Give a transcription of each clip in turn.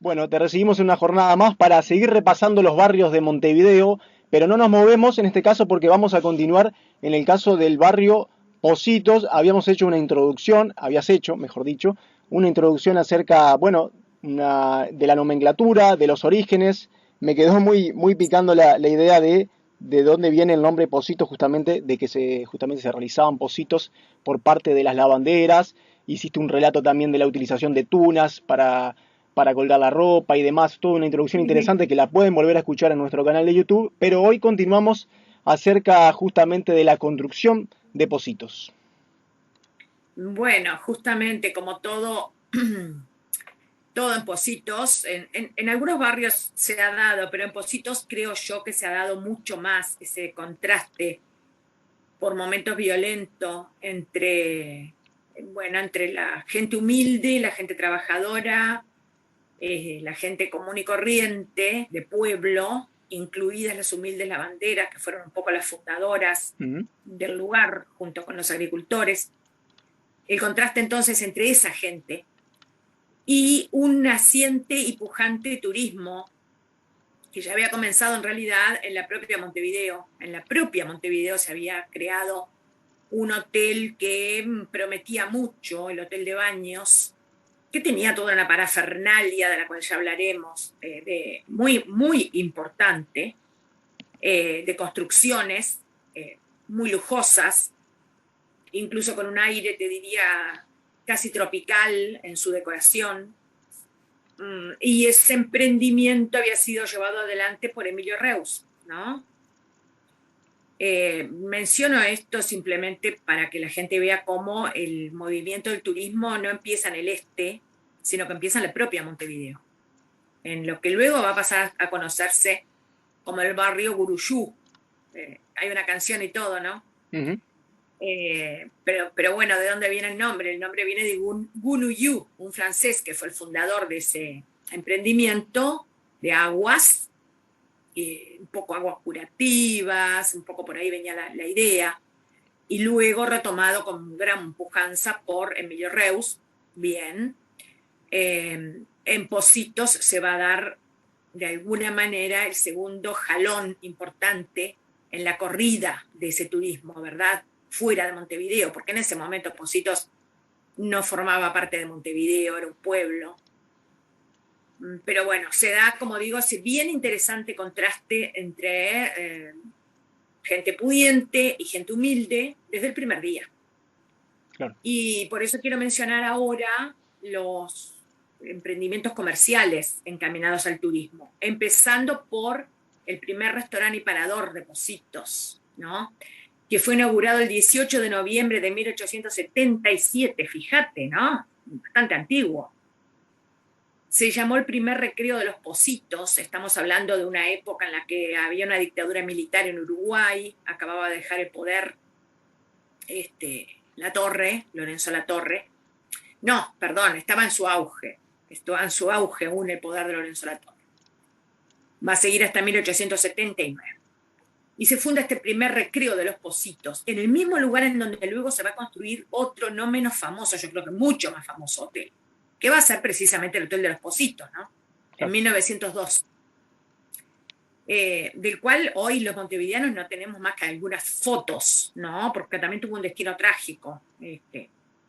Bueno, te recibimos en una jornada más para seguir repasando los barrios de Montevideo, pero no nos movemos en este caso porque vamos a continuar en el caso del barrio Pocitos. Habíamos hecho una introducción, habías hecho, mejor dicho, una introducción acerca, bueno, de la nomenclatura, de los orígenes. Me quedó muy picando la idea de dónde viene el nombre Pocitos, justamente, de que justamente se realizaban pocitos por parte de las lavanderas. Hiciste un relato también de la utilización de tunas para colgar la ropa y demás, toda una introducción interesante que la pueden volver a escuchar en nuestro canal de YouTube, pero hoy continuamos acerca justamente de la construcción de Pocitos. Bueno, justamente como todo, todo en Pocitos, en algunos barrios se ha dado, pero en Pocitos creo yo que se ha dado mucho más ese contraste por momentos violentos entre la gente humilde, la gente trabajadora, la gente común y corriente de pueblo, incluidas las humildes lavanderas, que fueron un poco las fundadoras Uh-huh. del lugar, junto con los agricultores. El contraste entonces entre esa gente y un naciente y pujante turismo que ya había comenzado en realidad en la propia Montevideo. En la propia Montevideo se había creado un hotel que prometía mucho, el Hotel de Baños, que tenía toda una parafernalia de la cual ya hablaremos, muy importante, de construcciones muy lujosas, incluso con un aire, te diría, casi tropical en su decoración. Y ese emprendimiento había sido llevado adelante por Emilio Reus, ¿no? Menciono esto simplemente para que la gente vea cómo el movimiento del turismo no empieza en el este, sino que empieza en la propia Montevideo, en lo que luego va a pasar a conocerse como el barrio Guruyú. Hay una canción y todo, ¿no? Uh-huh. Pero bueno, ¿de dónde viene el nombre? El nombre viene de Gunuyu, un francés que fue el fundador de ese emprendimiento de aguas, un poco aguas curativas, un poco por ahí venía la idea, y luego retomado con gran pujanza por Emilio Reus. Bien, en Pocitos se va a dar de alguna manera el segundo jalón importante en la corrida de ese turismo, ¿verdad? Fuera de Montevideo, porque en ese momento Pocitos no formaba parte de Montevideo, era un pueblo. Pero bueno, se da, como digo, ese bien interesante contraste entre gente pudiente y gente humilde desde el primer día. Claro. Y por eso quiero mencionar ahora los emprendimientos comerciales encaminados al turismo, empezando por el primer restaurante y parador de Pocitos, ¿no? Que fue inaugurado el 18 de noviembre de 1877, fíjate, ¿no? Bastante antiguo. Se llamó el primer recreo de los Pocitos. Estamos hablando de una época en la que había una dictadura militar en Uruguay, acababa de dejar el poder La Torre, Lorenzo La Torre. No, perdón, estaba en su auge aún el poder de Lorenzo La Torre. Va a seguir hasta 1879. Y se funda este primer recreo de los Pocitos, en el mismo lugar en donde luego se va a construir otro no menos famoso, yo creo que mucho más famoso hotel, que va a ser precisamente el Hotel de los Pocitos, ¿no? En Claro. 1902. Del cual hoy los montevideanos no tenemos más que algunas fotos, ¿no? Porque también tuvo un destino trágico.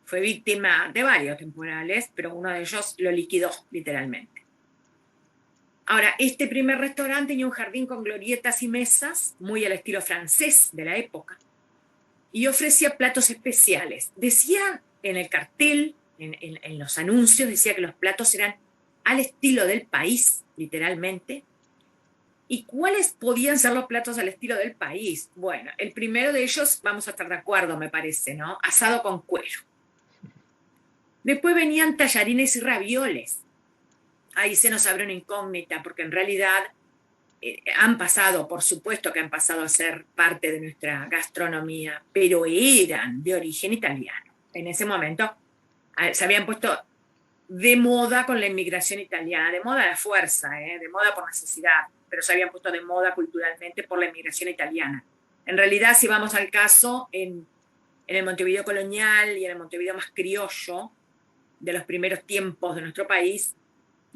Fue víctima de varios temporales, pero uno de ellos lo liquidó, literalmente. Ahora, este primer restaurante tenía un jardín con glorietas y mesas, muy al estilo francés de la época, y ofrecía platos especiales. Decía en el cartel, en los anuncios, decía que los platos eran al estilo del país, literalmente. ¿Y cuáles podían ser los platos al estilo del país? Bueno, el primero de ellos, vamos a estar de acuerdo, me parece, ¿no? Asado con cuero. Después venían tallarines y ravioles. Ahí se nos abre una incógnita, porque en realidad han pasado, por supuesto que han pasado a ser parte de nuestra gastronomía, pero eran de origen italiano. En ese momento se habían puesto de moda con la inmigración italiana, de moda a la fuerza, de moda por necesidad, pero se habían puesto de moda culturalmente por la inmigración italiana. En realidad, si vamos al caso, en el Montevideo colonial y en el Montevideo más criollo de los primeros tiempos de nuestro país,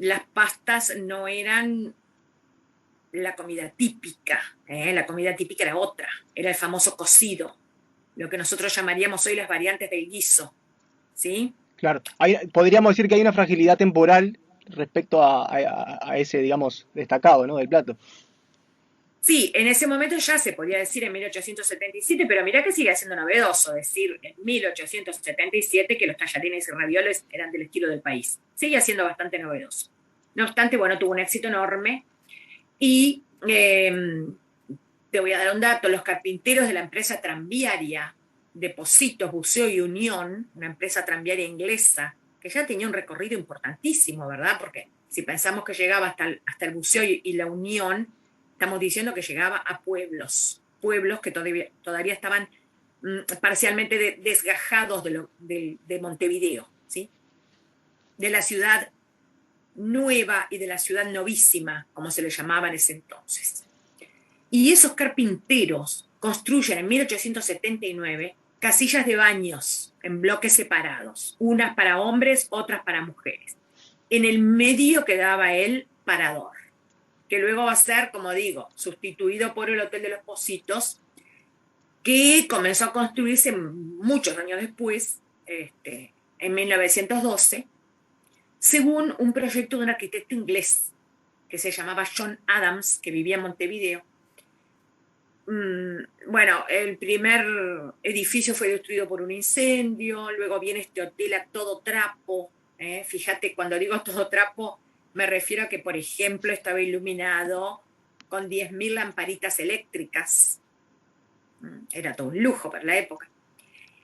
las pastas no eran la comida típica, la comida típica era otra, era el famoso cocido, lo que nosotros llamaríamos hoy las variantes del guiso, ¿sí? Claro, podríamos decir que hay una fragilidad temporal respecto a ese, digamos, destacado, ¿no? Del plato. Sí, en ese momento ya se podía decir en 1877, pero mirá que sigue siendo novedoso decir en 1877 que los tallarines y ravioles eran del estilo del país. Sigue siendo bastante novedoso. No obstante, bueno, tuvo un éxito enorme y te voy a dar un dato, los carpinteros de la empresa tranviaria de Positos, Buceo y Unión, una empresa tranviaria inglesa, que ya tenía un recorrido importantísimo, ¿verdad? Porque si pensamos que llegaba hasta el Buceo y la Unión, estamos diciendo que llegaba a pueblos que todavía estaban parcialmente desgajados de Montevideo, ¿sí? De la ciudad nueva y de la ciudad novísima, como se le llamaba en ese entonces. Y esos carpinteros construyen en 1879 casillas de baños en bloques separados, unas para hombres, otras para mujeres. En el medio quedaba el parador, que luego va a ser, como digo, sustituido por el Hotel de los Positos, que comenzó a construirse muchos años después, en 1912, según un proyecto de un arquitecto inglés que se llamaba John Adams, que vivía en Montevideo. Bueno, el primer edificio fue destruido por un incendio, luego viene este hotel a todo trapo. Fíjate, cuando digo todo trapo, me refiero a que, por ejemplo, estaba iluminado con 10.000 lamparitas eléctricas. Era todo un lujo para la época.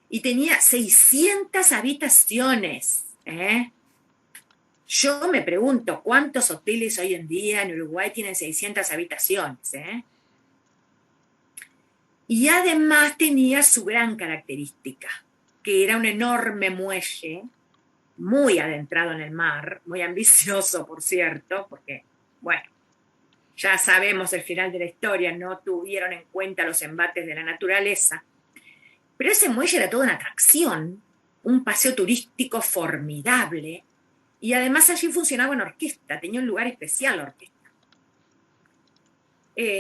Y tenía 600 habitaciones. Yo me pregunto, ¿cuántos hoteles hoy en día en Uruguay tienen 600 habitaciones? Y además tenía su gran característica, que era un enorme muelle, muy adentrado en el mar, muy ambicioso, por cierto, porque, bueno, ya sabemos el final de la historia, no tuvieron en cuenta los embates de la naturaleza, pero ese muelle era toda una atracción, un paseo turístico formidable, y además allí funcionaba una orquesta, tenía un lugar especial la orquesta.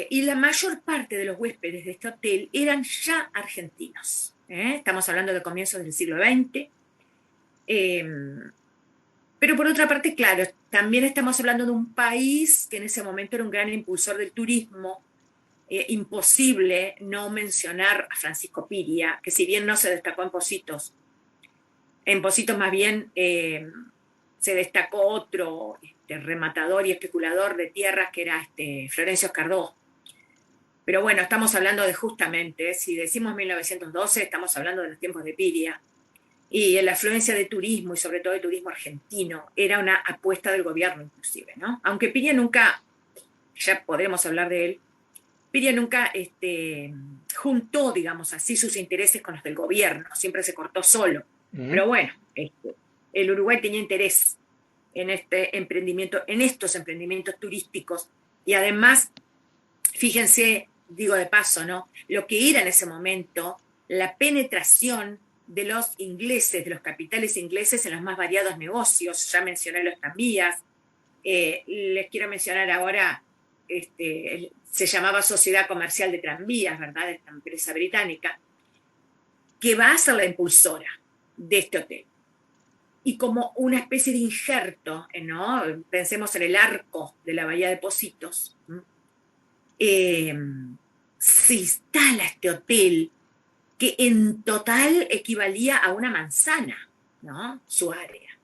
Y la mayor parte de los huéspedes de este hotel eran ya argentinos. Estamos hablando de comienzos del siglo XX. Pero por otra parte, claro, también estamos hablando de un país que en ese momento era un gran impulsor del turismo. Imposible no mencionar a Francisco Piria, que si bien no se destacó en Positos más bien se destacó otro rematador y especulador de tierras que era Florencio Cardó. Pero bueno, estamos hablando de justamente, si decimos 1912, estamos hablando de los tiempos de Piria. Y la afluencia de turismo, y sobre todo de turismo argentino, era una apuesta del gobierno inclusive, ¿no? Aunque Piria nunca, ya podremos hablar de él, Piria nunca juntó, digamos así, sus intereses con los del gobierno, siempre se cortó solo. Pero bueno, el Uruguay tenía interés en estos emprendimientos turísticos, y además, fíjense, digo de paso, ¿no? Lo que era en ese momento la penetración de los ingleses, de los capitales ingleses en los más variados negocios. Ya mencioné los tranvías. Les quiero mencionar ahora, se llamaba Sociedad Comercial de Tranvías, ¿verdad? Esta empresa británica, que va a ser la impulsora de este hotel. Y como una especie de injerto, ¿no? Pensemos en el arco de la Bahía de Positos, se instala este hotel que en total equivalía a una manzana, ¿no? Su área.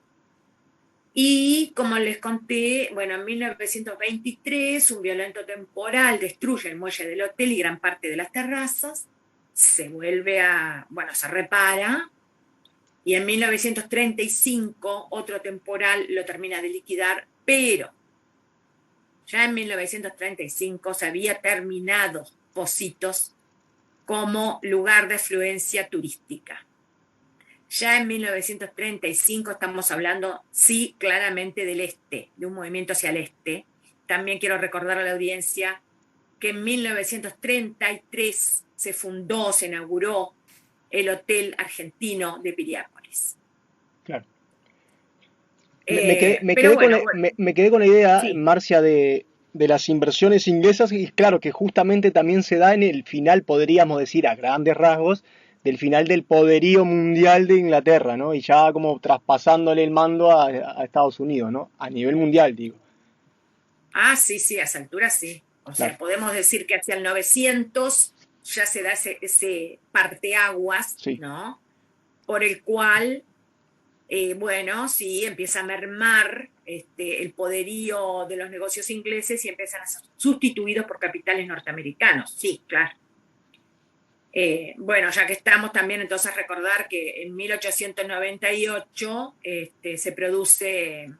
Y como les conté, bueno, en 1923 un violento temporal destruye el muelle del hotel y gran parte de las terrazas, se repara, y en 1935 otro temporal lo termina de liquidar, pero ya en 1935 se había terminado Positos como lugar de afluencia turística. Ya en 1935 estamos hablando, sí, claramente del este, de un movimiento hacia el este. También quiero recordar a la audiencia que en 1933 se inauguró el Hotel Argentino de Piriápolis. Claro. Pero bueno, me quedé con la idea, sí. Marcia, de las inversiones inglesas, y claro que justamente también se da en el final, podríamos decir a grandes rasgos, del final del poderío mundial de Inglaterra, ¿no? Y ya como traspasándole el mando a Estados Unidos, ¿no? A nivel mundial, digo. Ah, sí, sí, a esa altura sí. O Claro, sea, podemos decir que hacia el 900 ya se da ese parteaguas, sí, ¿no? Por el cual, bueno, sí, empieza a mermar el poderío de los negocios ingleses y empiezan a ser sustituidos por capitales norteamericanos. Sí, claro. Bueno, ya que estamos también, entonces recordar que en 1898 se produce,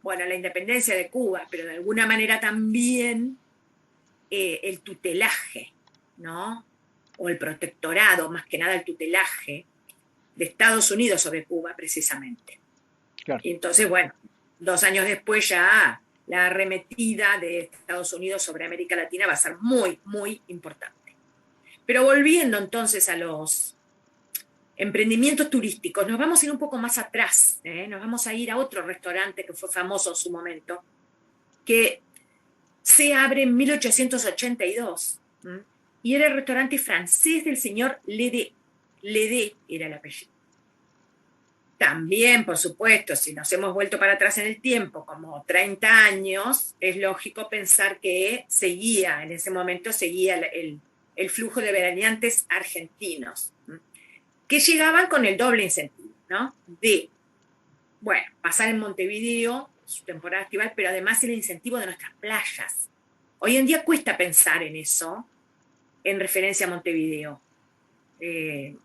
bueno, la independencia de Cuba, pero de alguna manera también el tutelaje, ¿no? O el protectorado, más que nada el tutelaje de Estados Unidos sobre Cuba, precisamente. claro. Y entonces, bueno, 2 años después ya la arremetida de Estados Unidos sobre América Latina va a ser muy, muy importante. Pero volviendo entonces a los emprendimientos turísticos, nos vamos a ir un poco más atrás, ¿eh? Nos vamos a ir a otro restaurante que fue famoso en su momento, que se abre en 1882, ¿m? Y era el restaurante francés del señor Lédé. Lédé era el apellido. También, por supuesto, si nos hemos vuelto para atrás en el tiempo, como 30 años, es lógico pensar que seguía, en ese momento seguía el flujo de veraneantes argentinos, ¿m? Que llegaban con el doble incentivo, ¿no? De, bueno, pasar en Montevideo, su temporada estival, pero además el incentivo de nuestras playas. Hoy en día cuesta pensar en eso en referencia a Montevideo. Eh,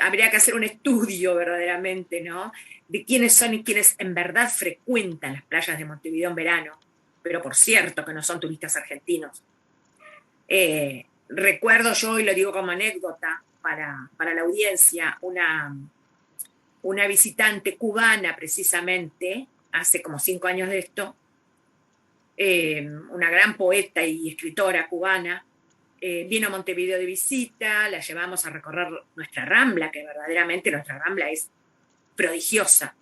Habría que hacer un estudio verdaderamente, ¿no? De quiénes son y quiénes en verdad frecuentan las playas de Montevideo en verano, pero por cierto que no son turistas argentinos. Recuerdo yo, y lo digo como anécdota para la audiencia, una visitante cubana precisamente, hace como 5 años de esto, una gran poeta y escritora cubana, vino a Montevideo de visita, la llevamos a recorrer nuestra Rambla, que verdaderamente nuestra Rambla es prodigiosa,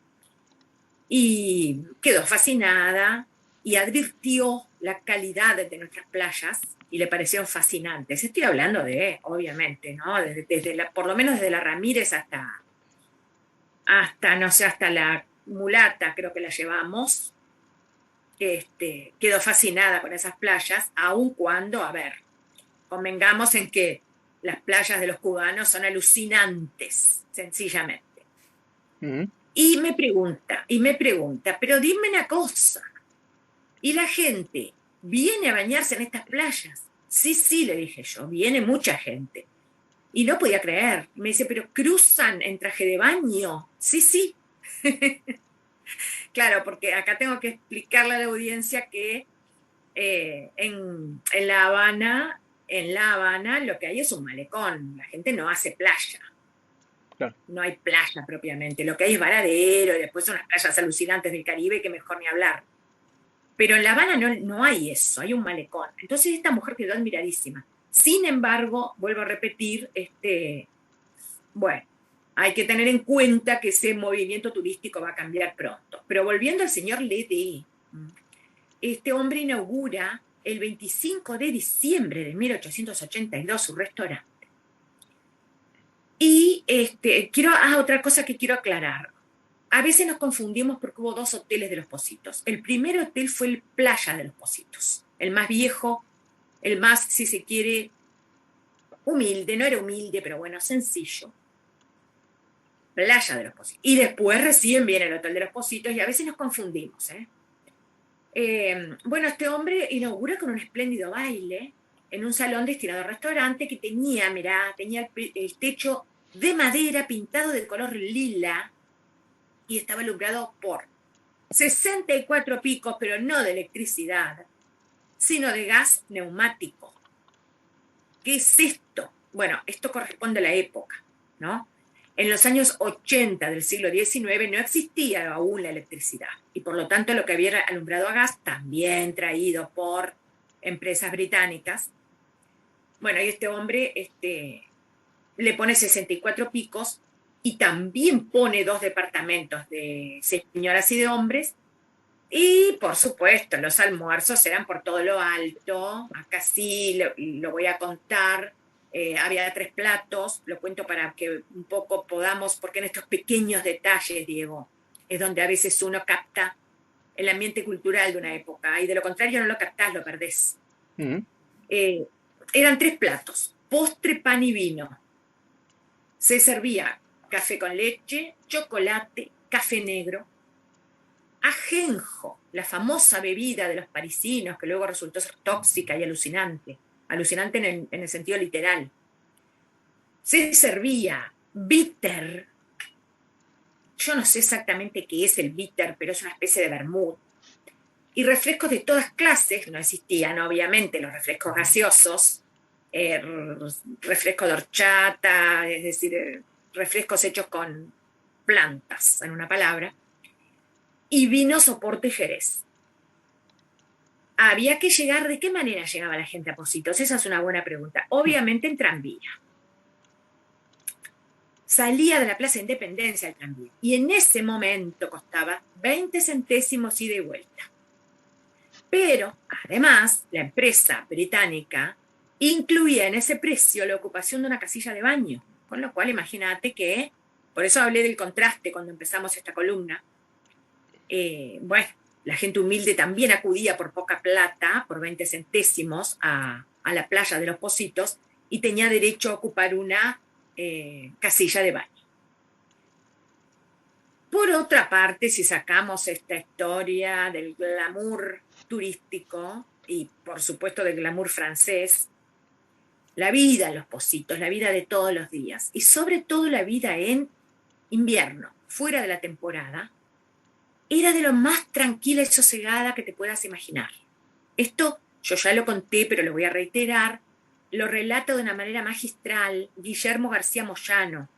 y quedó fascinada y advirtió la calidad de nuestras playas y le parecieron fascinantes. Estoy hablando de, obviamente, ¿no? Por lo menos desde la Ramírez hasta, no sé, hasta la Mulata, creo que la llevamos. Quedó fascinada con esas playas, aun cuando, a ver, convengamos en que las playas de los cubanos son alucinantes, sencillamente. Ujú. Y me pregunta, pero dime una cosa, ¿y la gente viene a bañarse en estas playas? Sí, sí, le dije yo, viene mucha gente. Y no podía creer. Me dice, pero cruzan en traje de baño. Sí, sí. Claro, porque acá tengo que explicarle a la audiencia que en La Habana, lo que hay es un malecón. La gente no hace playa. Claro. No hay playa propiamente. Lo que hay es varadero y después son las playas alucinantes del Caribe que mejor ni hablar. Pero en La Habana no hay eso, hay un malecón. Entonces esta mujer quedó admiradísima. Sin embargo, vuelvo a repetir, bueno, hay que tener en cuenta que ese movimiento turístico va a cambiar pronto. Pero volviendo al señor Lede, este hombre inaugura el 25 de diciembre de 1882 su restaurante. Y otra cosa que quiero aclarar. A veces nos confundimos porque hubo dos hoteles de Los Pocitos. El primer hotel fue el Playa de Los Pocitos, el más viejo, el más, si se quiere, humilde, no era humilde, pero bueno, sencillo. Playa de Los Pocitos. Y después recién viene el Hotel de Los Pocitos y a veces nos confundimos. Bueno, este hombre inaugura con un espléndido baile en un salón destinado al restaurante que tenía, mirá, tenía el techo de madera pintado de color lila y estaba alumbrado por 64 picos, pero no de electricidad, sino de gas neumático. ¿Qué es esto? Bueno, esto corresponde a la época, ¿no? En los años 80 del siglo XIX no existía aún la electricidad y por lo tanto lo que había era alumbrado a gas, también traído por empresas británicas. Bueno, y este hombre le pone 64 picos y también pone 2 departamentos de señoras y de hombres. Y por supuesto, los almuerzos eran por todo lo alto. Acá sí lo voy a contar. Había 3 platos, lo cuento para que un poco podamos, porque en estos pequeños detalles, Diego, es donde a veces uno capta el ambiente cultural de una época, y de lo contrario no lo captás, lo perdés. Ujú. Eh, Eran 3 platos: postre, pan y vino. Se servía café con leche, chocolate, café negro, ajenjo, la famosa bebida de los parisinos que luego resultó ser tóxica y alucinante, alucinante en el sentido literal. Se servía bitter, yo no sé exactamente qué es el bitter, pero es una especie de vermut, y refrescos de todas clases. No existían obviamente los refrescos gaseosos, eh, refresco de horchata, es decir, refrescos hechos con plantas, en una palabra, y vino soporte Jerez. Había que llegar. ¿De qué manera llegaba la gente a Pocitos? Esa es una buena pregunta. Obviamente en tranvía. Salía de la Plaza Independencia el tranvía, y en ese momento costaba 20 centésimos ida y vuelta. Pero, además, la empresa británica incluía en ese precio la ocupación de una casilla de baño, con lo cual imagínate que, por eso hablé del contraste cuando empezamos esta columna. Bueno, la gente humilde también acudía por poca plata, por 20 centésimos, a la playa de los Pocitos, y tenía derecho a ocupar una casilla de baño. Por otra parte, si sacamos esta historia del glamour turístico y por supuesto del glamour francés, la vida en los Pocitos, la vida de todos los días, y sobre todo la vida en invierno, fuera de la temporada, era de lo más tranquila y sosegada que te puedas imaginar. Esto yo ya lo conté, pero lo voy a reiterar. Lo relata de una manera magistral Guillermo García Moyano,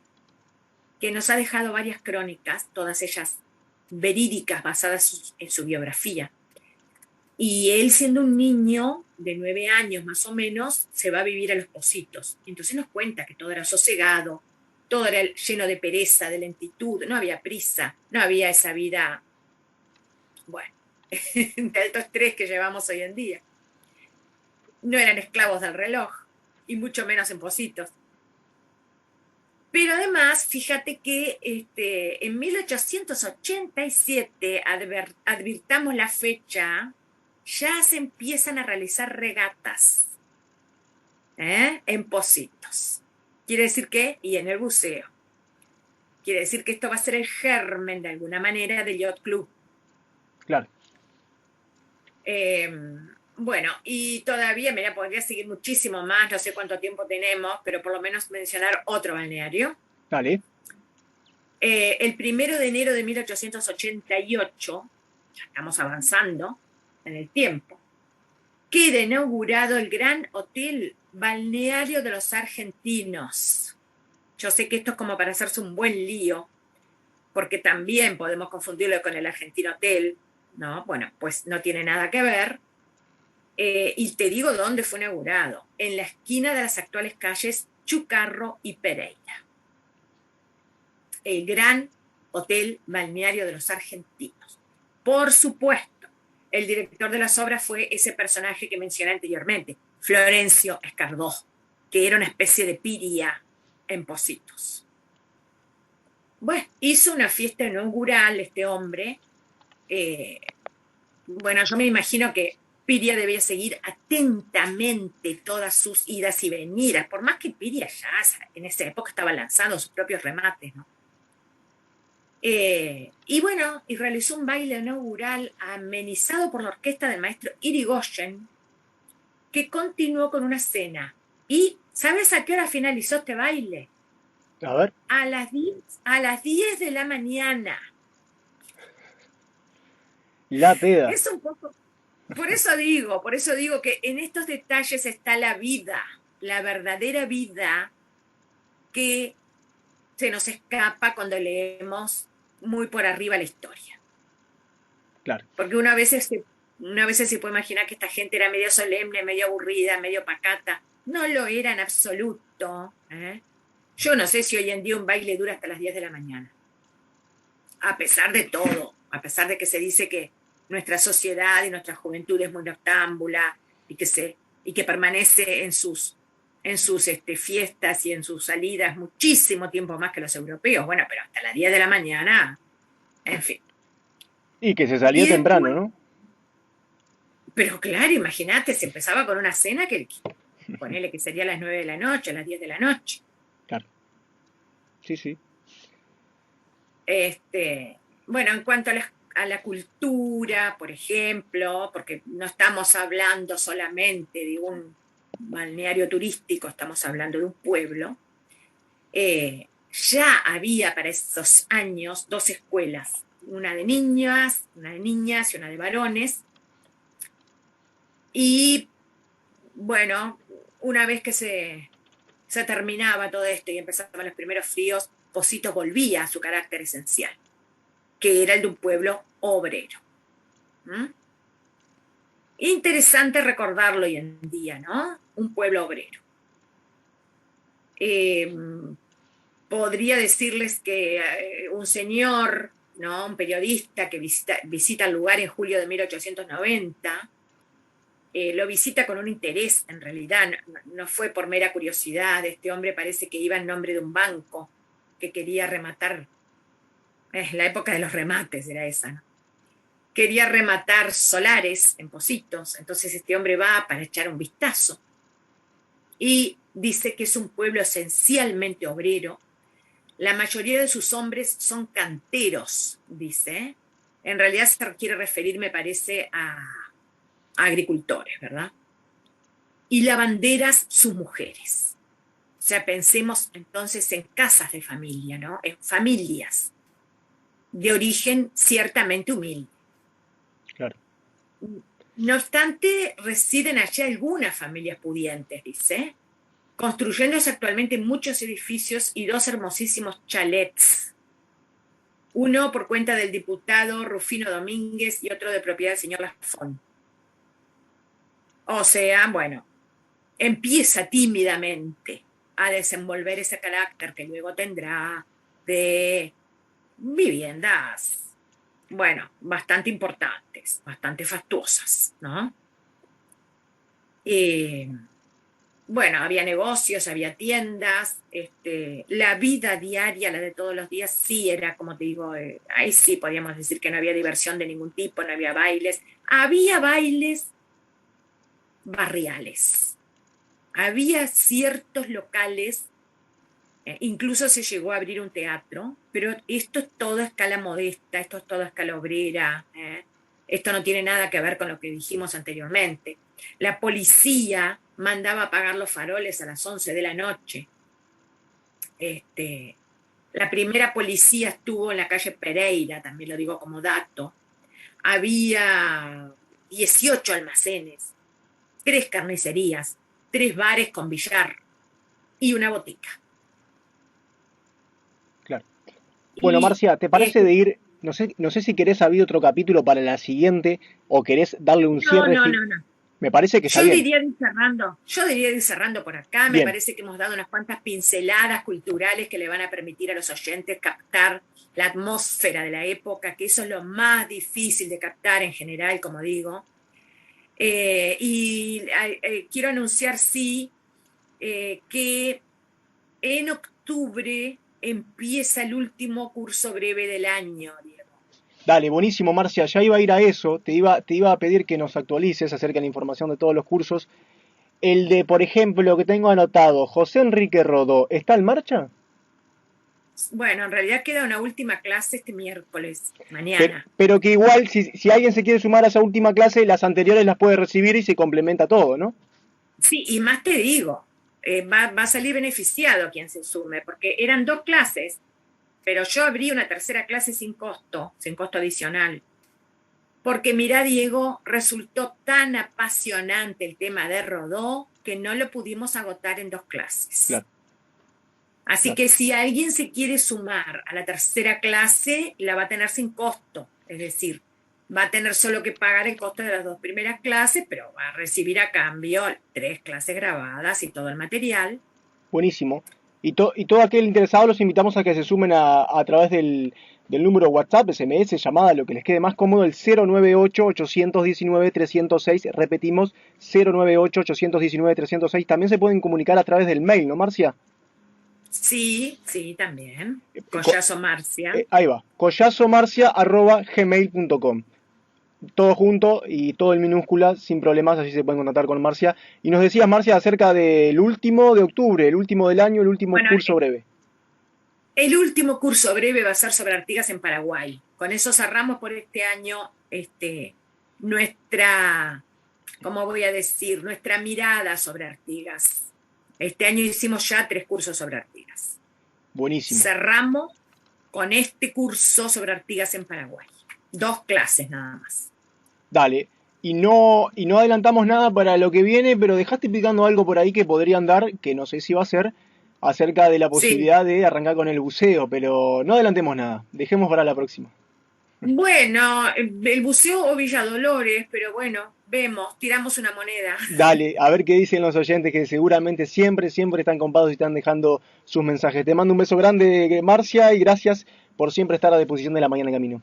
que nos ha dejado varias crónicas, todas ellas verídicas, basadas en su biografía. Y él, siendo un niño de 9 años más o menos, se va a vivir a los Pocitos. Entonces nos cuenta que todo era sosegado, todo era lleno de pereza, de lentitud, no había prisa, no había esa vida, bueno, de alto estrés que llevamos hoy en día. No eran esclavos del reloj, y mucho menos en Pocitos. Pero además, fíjate que en 1887, advirtamos la fecha, ya se empiezan a realizar regatas en Pocitos. Quiere decir que, y en el buceo, quiere decir que esto va a ser el germen de alguna manera del Yacht Club. Claro. Bueno, y todavía, mira, podría seguir muchísimo más, no sé cuánto tiempo tenemos, pero por lo menos mencionar otro balneario. Dale. El 1 de enero de 1888, ya estamos avanzando en el tiempo, queda inaugurado el Gran Hotel Balneario de los Argentinos. Yo sé que esto es como para hacerse un buen lío, porque también podemos confundirlo con el Argentino Hotel, ¿no? Bueno, pues no tiene nada que ver. Y te digo dónde fue inaugurado: en la esquina de las actuales calles Chucarro y Pereira. El Gran Hotel Balneario de los Argentinos. Por supuesto, el director de las obras fue ese personaje que mencioné anteriormente, Florencio Escardó, que era una especie de Piria en Pocitos. Bueno, hizo una fiesta inaugural este hombre. Bueno, yo me imagino que Piria debía seguir atentamente todas sus idas y venidas, por más que Piria ya en esa época estaba lanzando sus propios remates, ¿no? Y bueno, y realizó un baile inaugural amenizado por la orquesta del maestro Irigoyen, que continuó con una cena. ¿Y sabes a qué hora finalizó este baile? A ver. A las 10 de la mañana. La peda. Es un poco... Por eso digo que en estos detalles está la vida, la verdadera vida, que se nos escapa cuando leemos muy por arriba la historia. Claro. Porque una vez se puede imaginar que esta gente era medio solemne, medio aburrida, medio pacata. No lo era en absoluto. Yo no sé si hoy en día un baile dura hasta las 10 de la mañana. A pesar de todo, a pesar de que se dice que nuestra sociedad y nuestra juventud es muy noctámbula y que permanece en sus fiestas y en sus salidas muchísimo tiempo más que los europeos. Bueno, pero hasta las 10 de la mañana, en fin. Y que se salía Y temprano, después, ¿no? pero claro, imagínate, se empezaba con una cena que ponele que sería a las 9 de la noche, a las 10 de la noche. Claro. Sí, sí. Bueno, en cuanto a la cultura, por ejemplo, porque no estamos hablando solamente de un balneario turístico, estamos hablando de un pueblo, ya había para esos años dos escuelas, una de niñas y una de varones, y bueno, una vez que se terminaba todo esto y empezaban los primeros fríos, Positos volvía a su carácter esencial, que era el de un pueblo obrero. ¿Mm? Interesante recordarlo hoy en día, ¿no? Un pueblo obrero. Eh, Podría decirles que un señor, ¿no? Un periodista que visita el lugar en julio de 1890, lo visita con un interés, en realidad, no fue por mera curiosidad. Este hombre parece que iba en nombre de un banco que quería rematar, la época de los remates era esa, ¿no? Quería rematar solares en Positos, entonces este hombre va para echar un vistazo y dice que es un pueblo esencialmente obrero. La mayoría de sus hombres son canteros, dice. En realidad se quiere referir, me parece, a agricultores, ¿verdad? Y lavanderas sus mujeres. O sea, pensemos entonces en casas de familia, ¿no? En familias de origen ciertamente humilde. Claro. No obstante, residen allí algunas familias pudientes, dice, construyéndose actualmente muchos edificios y dos hermosísimos chalets. Uno por cuenta del diputado Rufino Domínguez y otro de propiedad del señor Lafón. O sea, bueno, empieza tímidamente a desenvolver ese carácter que luego tendrá de viviendas, bueno, bastante importantes, bastante fastuosas, ¿no? Eh, bueno, había negocios, había tiendas, la vida diaria, la de todos los días, sí era, como te digo, ahí sí podríamos decir que no había diversión de ningún tipo, no había bailes barriales, había ciertos locales, incluso se llegó a abrir un teatro, pero esto es todo a escala modesta, esto es todo a escala obrera, esto no tiene nada que ver con lo que dijimos anteriormente. La policía mandaba apagar los faroles a las 11 de la noche. La primera policía estuvo en la calle Pereira, también lo digo como dato. Había 18 almacenes, 3 carnicerías, 3 bares con billar y una botica. Claro. Bueno, Y Marcia, ¿te parece de ir? No sé si querés abrir otro capítulo para la siguiente o querés darle un no, cierre. no, no, no. Me parece que está bien. Yo diría de ir cerrando por acá. Me Bien. parece que hemos dado unas cuantas pinceladas culturales que le van a permitir a los oyentes captar la atmósfera de la época, que eso es lo más difícil de captar en general, como digo. Quiero anunciar, sí, que en octubre empieza el último curso breve del año, Diego. Dale, buenísimo, Marcia. Ya iba a ir a eso. Te iba a pedir que nos actualices acerca de la información de todos los cursos. El de, por ejemplo, que tengo anotado, José Enrique Rodó, ¿está en marcha? Bueno, en realidad queda una última clase este miércoles, Pero, mañana. pero que igual, si alguien se quiere sumar a esa última clase, las anteriores las puede recibir y se complementa todo, ¿no? Sí, y más te digo, va a salir beneficiado quien se sume, porque eran 2 clases, pero yo abrí una tercera clase sin costo adicional. Porque mira, Diego, resultó tan apasionante el tema de Rodó que no lo pudimos agotar en 2 clases. Claro, Así claro. que si alguien se quiere sumar a la tercera clase, la va a tener sin costo. Es decir, va a tener solo que pagar el costo de las 2 primeras clases, pero va a recibir a cambio 3 clases grabadas y todo el material. Buenísimo. Y todo aquel interesado los invitamos a que se sumen a través del número WhatsApp, SMS, llamada, lo que les quede más cómodo, el 098-819-306. Repetimos, 098-819-306. También se pueden comunicar a través del mail, ¿no, Marcia? Sí, sí, también. Collazo Marcia. Ahí va, collazomarcia@gmail.com. Todo junto y todo en minúscula, sin problemas, así se pueden contactar con Marcia. Y nos decías, Marcia, acerca del último de octubre, el último del año, el último Bueno, curso breve. el último curso breve va a ser sobre Artigas en Paraguay. Con eso cerramos por este año nuestra, ¿cómo voy a decir? Nuestra mirada sobre Artigas. Este año hicimos ya 3 cursos sobre Artigas. Buenísimo. Cerramos con este curso sobre Artigas en Paraguay. 2 clases nada más. Dale. Y no adelantamos nada para lo que viene, pero dejaste picando algo por ahí que podrían dar, que no sé si va a ser, acerca de la Sí. posibilidad de arrancar con el buceo, pero no adelantemos nada. Dejemos para la próxima. Bueno, el buceo o Villa Dolores, pero bueno, vemos, tiramos una moneda. Dale, a ver qué dicen los oyentes, que seguramente siempre están copados y están dejando sus mensajes. Te mando un beso grande, Marcia, y gracias por siempre estar a disposición de La Mañana en Camino.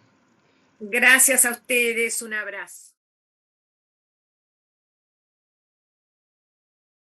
Gracias a ustedes, un abrazo.